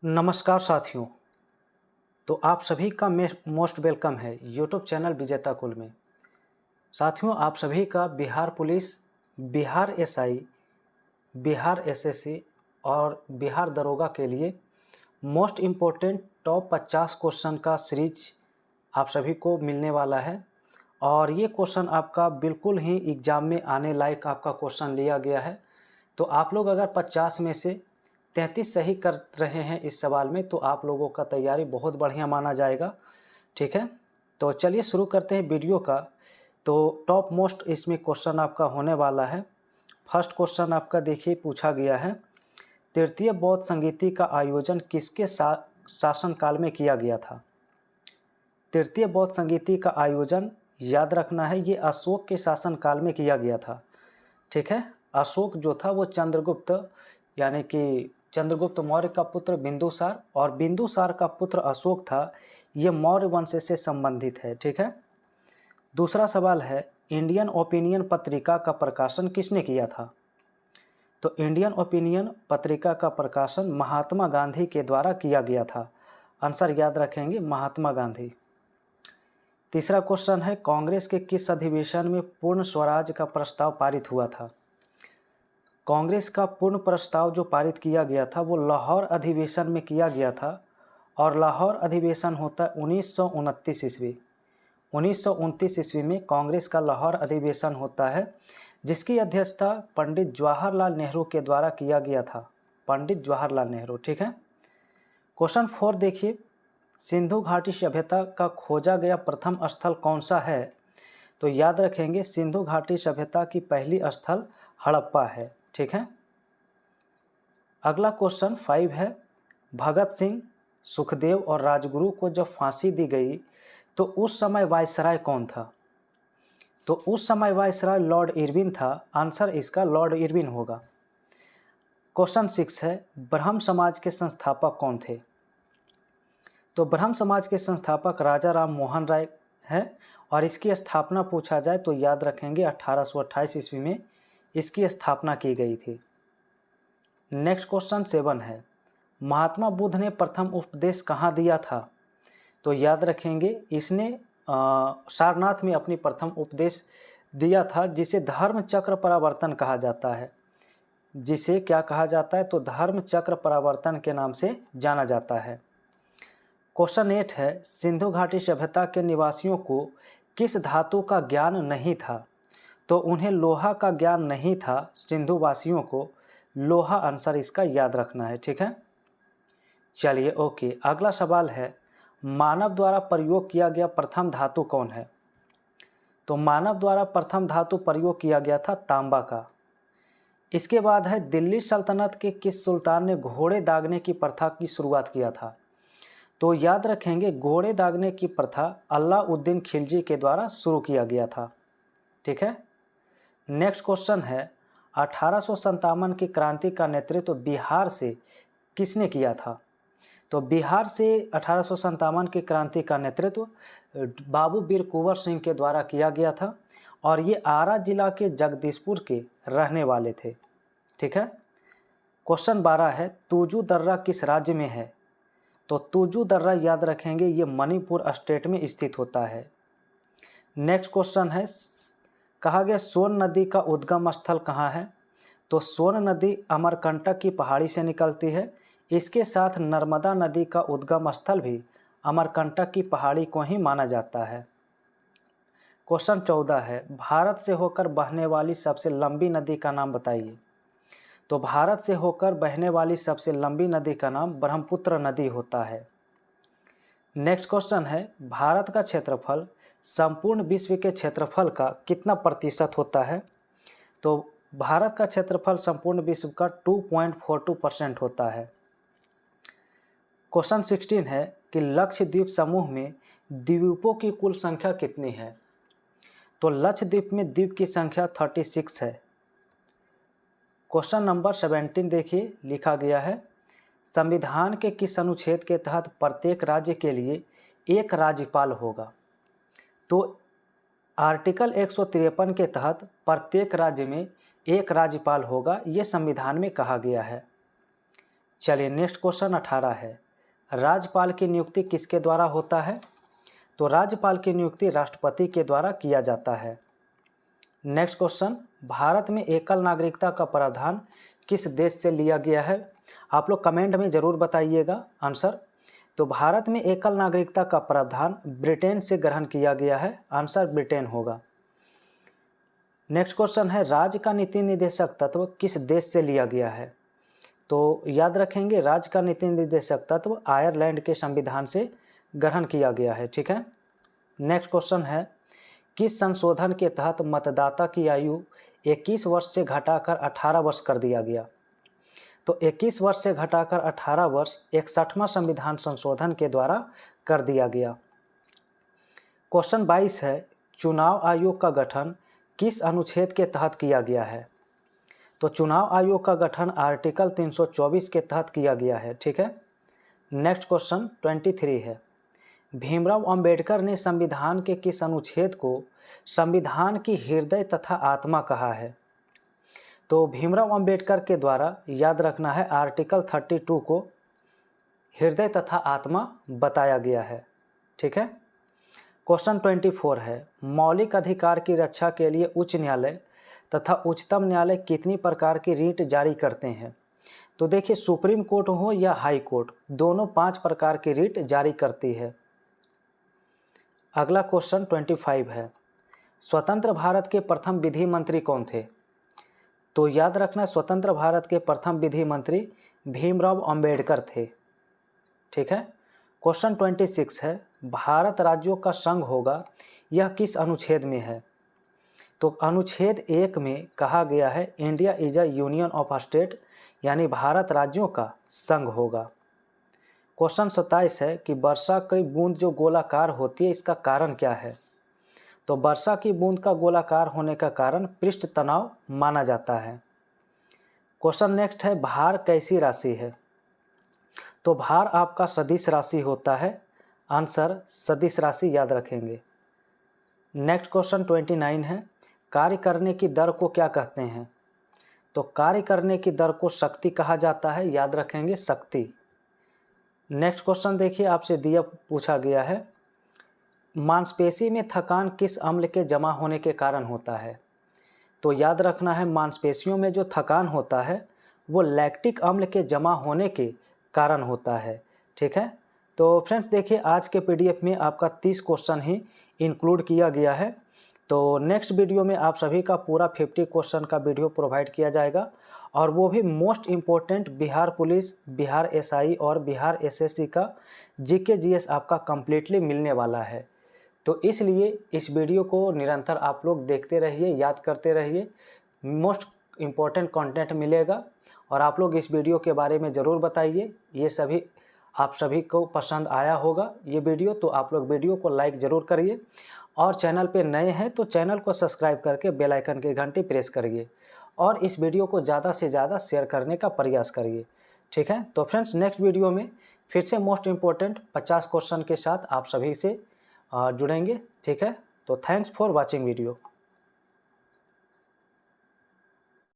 नमस्कार साथियों। तो आप सभी का मोस्ट वेलकम है यूट्यूब चैनल विजेता कुल में। साथियों, आप सभी का Bihar police, Bihar SI, Bihar SSC और बिहार दरोगा के लिए मोस्ट इम्पोर्टेंट टॉप 50 क्वेश्चन का सीरीज आप सभी को मिलने वाला है। और ये क्वेश्चन आपका बिल्कुल ही एग्ज़ाम में आने लायक आपका क्वेश्चन लिया गया है। तो आप लोग अगर 50 में से 33 सही कर रहे हैं इस सवाल में, तो आप लोगों का तैयारी बहुत बढ़िया माना जाएगा। ठीक है, तो चलिए शुरू करते हैं वीडियो का। तो टॉप मोस्ट इसमें क्वेश्चन आपका होने वाला है। फर्स्ट क्वेश्चन आपका देखिए पूछा गया है, तृतीय बौद्ध संगीति का आयोजन किसके शासनकाल में किया गया था। तृतीय बौद्ध संगीति का आयोजन याद रखना है, ये अशोक के शासनकाल में किया गया था। ठीक है, अशोक जो था वो चंद्रगुप्त यानी कि चंद्रगुप्त मौर्य का पुत्र बिंदुसार और बिंदुसार का पुत्र अशोक था। ये मौर्य वंश से संबंधित है। ठीक है, दूसरा सवाल है, इंडियन ओपिनियन पत्रिका का प्रकाशन किसने किया था। तो इंडियन ओपिनियन पत्रिका का प्रकाशन महात्मा गांधी के द्वारा किया गया था। आंसर याद रखेंगे, महात्मा गांधी। तीसरा क्वेश्चन है, कांग्रेस के किस अधिवेशन में पूर्ण स्वराज का प्रस्ताव पारित हुआ था। कांग्रेस का पूर्ण प्रस्ताव जो पारित किया गया था वो लाहौर अधिवेशन में किया गया था। और लाहौर अधिवेशन होता है 1929 ईस्वी। 1929 ईस्वी में कांग्रेस का लाहौर अधिवेशन होता है, जिसकी अध्यक्षता पंडित जवाहरलाल नेहरू के द्वारा किया गया था। पंडित जवाहरलाल नेहरू। ठीक है, क्वेश्चन 4 देखिए, सिंधु घाटी सभ्यता का खोजा गया प्रथम स्थल कौन सा है। तो याद रखेंगे, सिंधु घाटी सभ्यता की पहली स्थल हड़प्पा है। ठीक है, अगला क्वेश्चन 5 है, भगत सिंह, सुखदेव और राजगुरु को जब फांसी दी गई तो उस समय वायसराय कौन था। तो उस समय वायसराय लॉर्ड इरविन था। आंसर इसका लॉर्ड इरविन होगा। क्वेश्चन 6 है, ब्रह्म समाज के संस्थापक कौन थे। तो ब्रह्म समाज के संस्थापक राजा राम मोहन राय हैं। और इसकी स्थापना पूछा जाए तो याद रखेंगे 1828 ईस्वी में इसकी स्थापना की गई थी। नेक्स्ट क्वेश्चन 7 है, महात्मा बुद्ध ने प्रथम उपदेश कहाँ दिया था। तो याद रखेंगे, इसने सारनाथ में अपनी प्रथम उपदेश दिया था, जिसे धर्म चक्र परावर्तन कहा जाता है। जिसे क्या कहा जाता है, तो धर्म चक्र परावर्तन के नाम से जाना जाता है। क्वेश्चन 8 है, सिंधु घाटी सभ्यता के निवासियों को किस धातु का ज्ञान नहीं था। तो उन्हें लोहा का ज्ञान नहीं था। सिंधु वासियों को लोहा आंसर इसका याद रखना है। ठीक है, चलिए ओके। अगला सवाल है, मानव द्वारा प्रयोग किया गया प्रथम धातु कौन है। तो मानव द्वारा प्रथम धातु प्रयोग किया गया था तांबा का। इसके बाद है, दिल्ली सल्तनत के किस सुल्तान ने घोड़े दागने की प्रथा की शुरुआत किया था। तो याद रखेंगे, घोड़े दागने की प्रथा अलाउद्दीन खिलजी के द्वारा शुरू किया गया था। ठीक है, नेक्स्ट क्वेश्चन है, 1857 की क्रांति का नेतृत्व बिहार से किसने किया था। तो बिहार से 1857 की क्रांति का नेतृत्व बाबू वीर कुंवर सिंह के द्वारा किया गया था। और ये आरा जिला के जगदीशपुर के रहने वाले थे। ठीक है, क्वेश्चन 12 है, तुजू दर्रा किस राज्य में है। तो तुजू दर्रा याद रखेंगे, ये मणिपुर स्टेट में स्थित होता है। नेक्स्ट क्वेश्चन है, कहा गया सोन नदी का उद्गम स्थल कहाँ है। तो सोन नदी अमरकंटक की पहाड़ी से निकलती है। इसके साथ नर्मदा नदी का उद्गम स्थल भी अमरकंटक की पहाड़ी को ही माना जाता है। क्वेश्चन 14 है, भारत से होकर बहने वाली सबसे लंबी नदी का नाम बताइए। तो भारत से होकर बहने वाली सबसे लंबी नदी का नाम ब्रह्मपुत्र नदी होता है। नेक्स्ट क्वेश्चन है, भारत का क्षेत्रफल संपूर्ण विश्व के क्षेत्रफल का कितना प्रतिशत होता है। तो भारत का क्षेत्रफल संपूर्ण विश्व का 2.42% होता है। क्वेश्चन 16 है कि लक्षद्वीप समूह में द्वीपों की कुल संख्या कितनी है। तो लक्षद्वीप में द्वीप की संख्या 36 है। क्वेश्चन नंबर 17 देखिए, लिखा गया है, संविधान के किस अनुच्छेद के तहत प्रत्येक राज्य के लिए एक राज्यपाल होगा। तो आर्टिकल 153 के तहत प्रत्येक राज्य में एक राज्यपाल होगा, ये संविधान में कहा गया है। चलिए नेक्स्ट क्वेश्चन 18 है, राज्यपाल की नियुक्ति किसके द्वारा होता है? तो राज्यपाल की नियुक्ति राष्ट्रपति के द्वारा किया जाता है। नेक्स्ट क्वेश्चन, भारत में एकल नागरिकता का प्रावधान किस देश से लिया गया है? आप लोग कमेंट में ज़रूर बताइएगा आंसर। तो भारत में एकल नागरिकता का प्रावधान ब्रिटेन से ग्रहण किया गया है, आंसर ब्रिटेन होगा। नेक्स्ट क्वेश्चन है, राज्य का नीति निर्देशक तत्व किस देश से लिया गया है? तो याद रखेंगे, राज्य का नीति निर्देशक तत्व आयरलैंड के संविधान से ग्रहण किया गया है, ठीक है। नेक्स्ट क्वेश्चन है, किस संशोधन के तहत मतदाता की आयु 21 वर्ष से घटाकर 18 वर्ष कर दिया गया? तो 21 वर्ष से घटाकर 18 वर्ष 61वां संविधान संशोधन के द्वारा कर दिया गया। क्वेश्चन 22 है, चुनाव आयोग का गठन किस अनुच्छेद के तहत किया गया है? तो चुनाव आयोग का गठन आर्टिकल 324 के तहत किया गया है, ठीक है। नेक्स्ट क्वेश्चन 23 है, भीमराव अंबेडकर ने संविधान के किस अनुच्छेद को संविधान की हृदय तथा आत्मा कहा है? तो भीमराव अंबेडकर के द्वारा याद रखना है, आर्टिकल 32 को हृदय तथा आत्मा बताया गया है, ठीक है। क्वेश्चन 24 है, मौलिक अधिकार की रक्षा के लिए उच्च न्यायालय तथा उच्चतम न्यायालय कितनी प्रकार की रीट जारी करते हैं? तो देखिए, सुप्रीम कोर्ट हो या हाई कोर्ट, दोनों 5 प्रकार की रीट जारी करती है। अगला क्वेश्चन 25 है, स्वतंत्र भारत के प्रथम विधि मंत्री कौन थे? तो याद रखना, स्वतंत्र भारत के प्रथम विधि मंत्री भीमराव अंबेडकर थे, ठीक है। क्वेश्चन 26 है, भारत राज्यों का संघ होगा, यह किस अनुच्छेद में है? तो अनुच्छेद 1 में कहा गया है, India is a union of state, यानी भारत राज्यों का संघ होगा। क्वेश्चन 27 है कि वर्षा की बूंद जो गोलाकार होती है, इसका कारण क्या है? तो वर्षा की बूंद का गोलाकार होने का कारण पृष्ठ तनाव माना जाता है। क्वेश्चन नेक्स्ट है, भार कैसी राशि है? तो भार आपका सदिश राशि होता है, आंसर सदिश राशि याद रखेंगे। नेक्स्ट क्वेश्चन 29 है, कार्य करने की दर को क्या कहते हैं? तो कार्य करने की दर को शक्ति कहा जाता है, याद रखेंगे शक्ति। नेक्स्ट क्वेश्चन देखिए, आपसे दिया पूछा गया है, मांसपेशी में थकान किस अम्ल के जमा होने के कारण होता है? तो याद रखना है, मांसपेशियों में जो थकान होता है वो लैक्टिक अम्ल के जमा होने के कारण होता है, ठीक है। तो फ्रेंड्स देखिए, आज के पीडीएफ में आपका 30 क्वेश्चन ही इंक्लूड किया गया है। तो नेक्स्ट वीडियो में आप सभी का पूरा 50 क्वेश्चन का वीडियो प्रोवाइड किया जाएगा, और वो भी most important Bihar police, Bihar SI और बिहार एसएससी का जीके जीएस आपका कम्प्लीटली मिलने वाला है। तो इसलिए इस वीडियो को निरंतर आप लोग देखते रहिए, याद करते रहिए, मोस्ट इम्पोर्टेंट कंटेंट मिलेगा। और आप लोग इस वीडियो के बारे में ज़रूर बताइए, ये सभी आप सभी को पसंद आया होगा ये वीडियो, तो आप लोग वीडियो को लाइक ज़रूर करिए, और चैनल पे नए हैं तो चैनल को सब्सक्राइब करके बेल आइकन की घंटी प्रेस करिए, और इस वीडियो को ज़्यादा से ज़्यादा शेयर करने का प्रयास करिए, ठीक है। तो फ्रेंड्स नेक्स्ट वीडियो में फिर से मोस्ट इम्पोर्टेंट 50 क्वेश्चन के साथ आप सभी से जुड़ेंगे, ठीक है। तो थैंक्स फॉर वॉचिंग वीडियो।